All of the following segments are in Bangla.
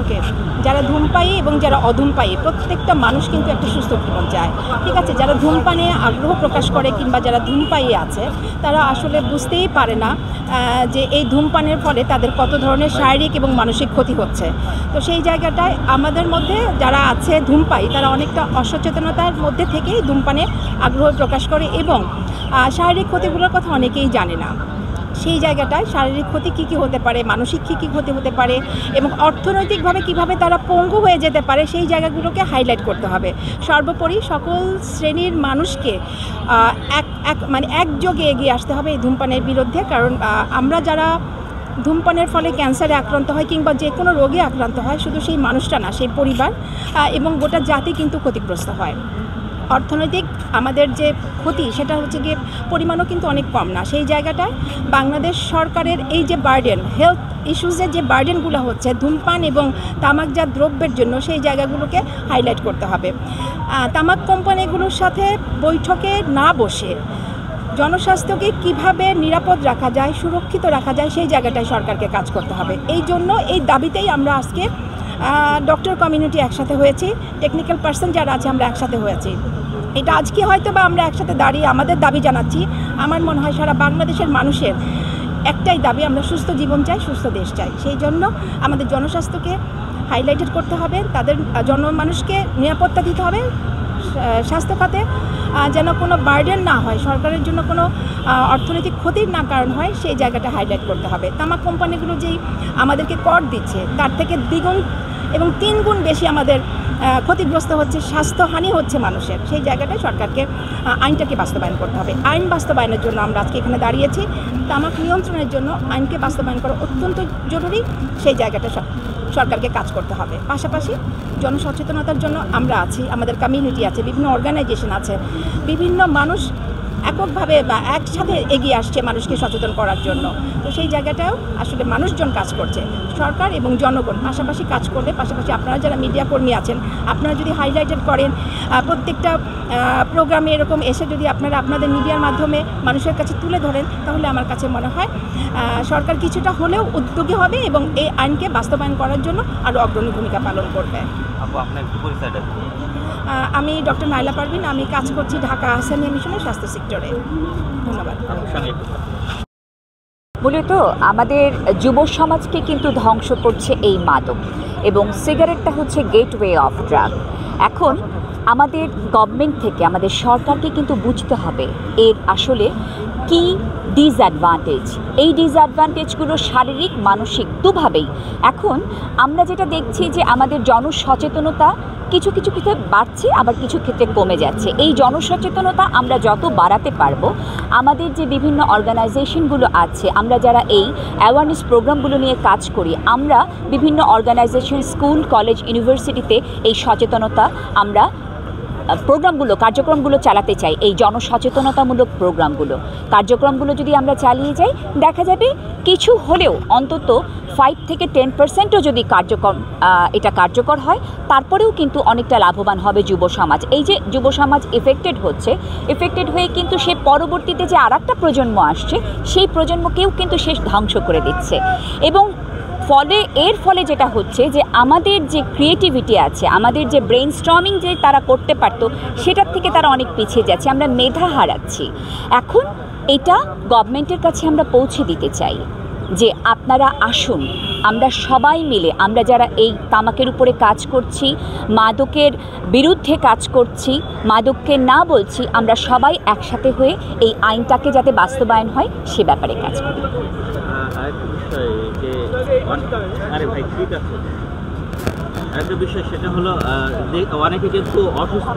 ওকে, যারা ধূমপায়ী এবং যারা অধূমপায়ী প্রত্যেকটা মানুষ কিন্তু একটা সুস্থ জীবন চায়, ঠিক আছে। যারা ধূমপানে আগ্রহ প্রকাশ করে কিংবা যারা ধূমপায়ী আছে তারা আসলে বুঝতেই পারে না যে এই ধূমপানের ফলে তাদের কত ধরনের শারীরিক এবং মানসিক ক্ষতি হচ্ছে। তো সেই জায়গাটায় আমাদের মধ্যে যারা আছে ধূমপায়ী তারা অনেকটা অসচেতনতার মধ্যে থেকেই ধূমপানে আগ্রহ প্রকাশ করে এবং শারীরিক ক্ষতিগুলোর কথা অনেকেই জানে না। সেই জায়গাটায় শারীরিক ক্ষতি কী কী হতে পারে, মানসিক কী কী ক্ষতি হতে পারে এবং অর্থনৈতিকভাবে কিভাবে তারা পঙ্গু হয়ে যেতে পারে সেই জায়গাগুলোকে হাইলাইট করতে হবে। সর্বোপরি সকল শ্রেণীর মানুষকে একযোগে এগিয়ে আসতে হবে এই ধূমপানের বিরুদ্ধে। কারণ আমরা যারা ধূমপানের ফলে ক্যান্সারে আক্রান্ত হয় কিংবা যে কোনো রোগে আক্রান্ত হয় শুধু সেই মানুষটা না, সেই পরিবার এবং গোটা জাতি কিন্তু ক্ষতিগ্রস্ত হয়। অর্থনৈতিক আমাদের যে ক্ষতি সেটা হচ্ছে গিয়ে পরিমাণও কিন্তু অনেক কম না। সেই জায়গাটায় বাংলাদেশ সরকারের এই যে বার্ডেন, হেলথ ইস্যুসের যে বার্ডেনগুলো হচ্ছে ধূমপান এবং তামাকজাত দ্রব্যের জন্য, সেই জায়গাগুলোকে হাইলাইট করতে হবে। তামাক কোম্পানিগুলোর সাথে বৈঠকে না বসে জনস্বাস্থ্যকে কিভাবে নিরাপদ রাখা যায়, সুরক্ষিত রাখা যায় সেই জায়গাটায় সরকারকে কাজ করতে হবে। এই জন্য এই দাবিতেই আমরা আজকে ডক্টর কমিউনিটি একসাথে হয়েছি, টেকনিক্যাল পার্সন যারা আছে আমরা একসাথে হয়েছি। এটা আজকে হয়তো বা আমরা একসাথে দাঁড়িয়ে আমাদের দাবি জানাচ্ছি। আমার মনে হয় সারা বাংলাদেশের মানুষের একটাই দাবি, আমরা সুস্থ জীবন চাই, সুস্থ দেশ চাই। সেই জন্য আমাদের জনস্বাস্থ্যকে হাইলাইটেড করতে হবে, তাদের জনমানুষকে নিরাপত্তা দিতে হবে, স্বাস্থ্য খাতে যেন কোনো বার্ডেন না হয়, সরকারের জন্য কোনো অর্থনৈতিক ক্ষতির না কারণ হয় সেই জায়গাটা হাইলাইট করতে হবে। তামাক কোম্পানিগুলো যেই আমাদেরকে কর দিচ্ছে তার থেকে দ্বিগুণ এবং 3 গুণ বেশি আমাদের ক্ষতিগ্রস্ত হচ্ছে, স্বাস্থ্যহানি হচ্ছে মানুষের। সেই জায়গাটায় সরকারকে আইনটাকে বাস্তবায়ন করতে হবে। আইন বাস্তবায়নের জন্য আমরা আজকে এখানে দাঁড়িয়েছি। তামাক নিয়ন্ত্রণের জন্য আইনকে বাস্তবায়ন করা অত্যন্ত জরুরি, সেই জায়গাটা সরকারকে কাজ করতে হবে। পাশাপাশি জনসচেতনতার জন্য আমরা আছি, আমাদের কমিউনিটি আছে, বিভিন্ন অর্গানাইজেশন আছে, বিভিন্ন মানুষ এককভাবে বা একসাথে এগিয়ে আসছে মানুষকে সচেতন করার জন্য। তো সেই জায়গাটাও আসলে মানুষজন কাজ করছে, সরকার এবং জনগণ পাশাপাশি কাজ করবে। পাশাপাশি আপনারা যারা মিডিয়া কর্মী আছেন আপনারা যদি হাইলাইটেড করেন, প্রত্যেকটা প্রোগ্রামে এরকম এসে যদি আপনারা আপনাদের মিডিয়ার মাধ্যমে মানুষের কাছে তুলে ধরেন তাহলে আমার কাছে মনে হয় সরকার কিছুটা হলেও উদ্যোগী হবে এবং এই আইনকে বাস্তবায়ন করার জন্য আরও অগ্রণী ভূমিকা পালন করবে। আমি ডক্টর নাইলা পারভিন, আমি কাজ করছি ঢাকা আহসানিয়া মিশনের স্বাস্থ্য সেক্টরে। ধন্যবাদ। মূলত আমাদের যুব সমাজকে কিন্তু ধ্বংস করছে এই মাদক এবং সিগারেটটা হচ্ছে গেটওয়ে অফ ড্রাগ। এখন আমাদের গভর্নমেন্ট থেকে আমাদের সরকারকে কিন্তু বুঝতে হবে এর আসলে কি ডিসঅ্যাডভান্টেজ। এই ডিসঅ্যাডভান্টেজগুলো শারীরিক মানসিক দুভাবেই। এখন আমরা যেটা দেখছি যে আমাদের জনসচেতনতা কিছু কিছু ক্ষেত্রে বাড়ছে, আবার কিছু ক্ষেত্রে কমে যাচ্ছে। এই জনসচেতনতা আমরা যত বাড়াতে পারবো, আমাদের যে বিভিন্ন অর্গানাইজেশনগুলো আছে, আমরা যারা এই অ্যাওয়ারনেস প্রোগ্রামগুলো নিয়ে কাজ করি, আমরা বিভিন্ন অর্গানাইজেশন, স্কুল, কলেজ, ইউনিভার্সিটিতে এই সচেতনতা আমরা প্রোগ্রামগুলো, কার্যক্রমগুলো চালাতে চাই। এই জনসচেতনতামূলক কার্যক্রমগুলো যদি আমরা চালিয়ে যাই, দেখা যাবে কিছু হলেও অন্তত 5 থেকে 10%ও যদি এটা কার্যকর হয়, তারপরেও কিন্তু অনেকটা লাভবান হবে যুব সমাজ। এই যে যুব সমাজ এফেক্টেড হয়ে কিন্তু সে পরবর্তীতে যে আরেকটা প্রজন্ম আসছে, সেই প্রজন্মকেও কিন্তু সে ধ্বংস করে দিচ্ছে। এবং এর ফলে যেটা হচ্ছে যে আমাদের যে ক্রিয়েটিভিটি আছে, আমাদের যে ব্রেইন স্টর্মিং যে তারা করতে পারতো, সেটার থেকে তারা অনেক পিছিয়ে যাচ্ছে, আমরা মেধা হারাচ্ছি। এখন এটা গভর্নমেন্টের কাছে আমরা পৌঁছে দিতে চাই যে আপনারা আসুন, আমরা সবাই মিলে, আমরা যারা এই তামাকের উপরে কাজ করছি, মাদকের বিরুদ্ধে কাজ করছি, মাদককে না বলছি, আমরা সবাই একসাথে হয়ে এই আইনটাকে যাতে বাস্তবায়ন হয় সে ব্যাপারে কাজ করি। একটা বিষয় সেটা হলো অনেকে কিন্তু অসুস্থ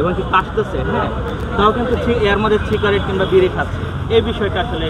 এবং কি কাশতেছে, হ্যাঁ, তাও কিন্তু এর মধ্যে সিগারেট কিংবা বিড়ি খাচ্ছে। এই বিষয়টা আসলে